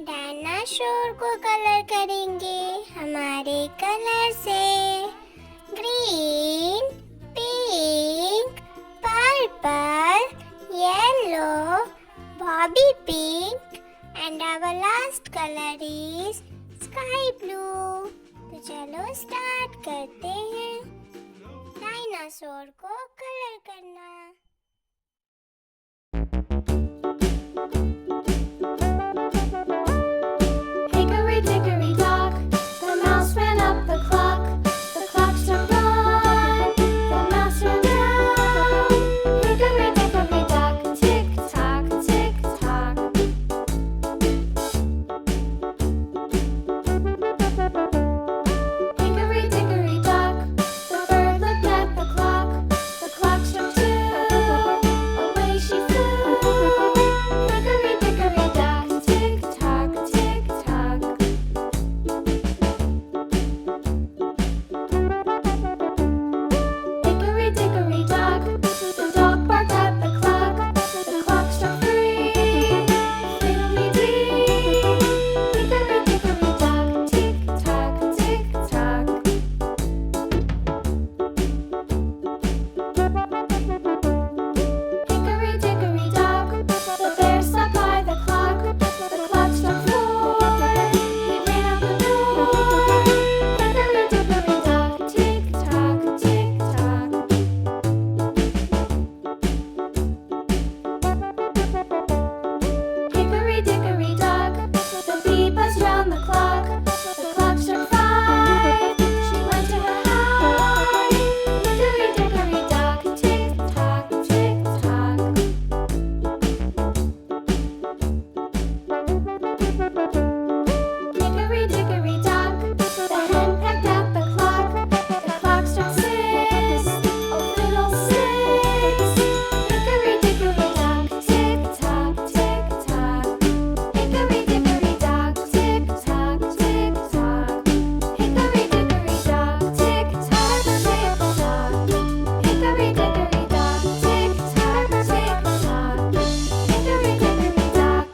Dinosaur को colour करेंगे हमारे कलर से। Green, pink, purple, yellow, baby pink and our last colour is sky blue. तो चलो स्टार्ट करते हैं डायनासोर को कलर करना। Hickory dickory dock, the mouse ran up the clock. The clock struck one, the mouse ran down. Hickory dickory dock, tick tock, tick tock. Hickory dickory dock, the bird looked at the clock. The clock struck two, away she flew. Hickory dickory dock, tick tock, tick tock. Hickory dickory dock, the dog barked at the clock. The clock struck three, fiddly-dee. Hickory dickory dock, tick tock, tick tock. Hickory dickory dock, the bear sat by the clock. The clock struck four, he ran out the door. Hickory dickory dock, tick tock, tick tock. Hickory dickory dock, the bee buzzed round the clock. The clock struck five, she went to her hive. Hickory dickory dock, tick tock, tick tock. Hickory dickory dock, the hen pecked at the clock. The clock struck six, oh fiddlesticks. Hickory dickory dock, tick tock, tick tock. Hickory dickory dock, tick tock, tick tock. Hickory dickory dock, tick tock, tick tock. Hickory dickory dock, tick tock, tick tock. Hickory dickory dock.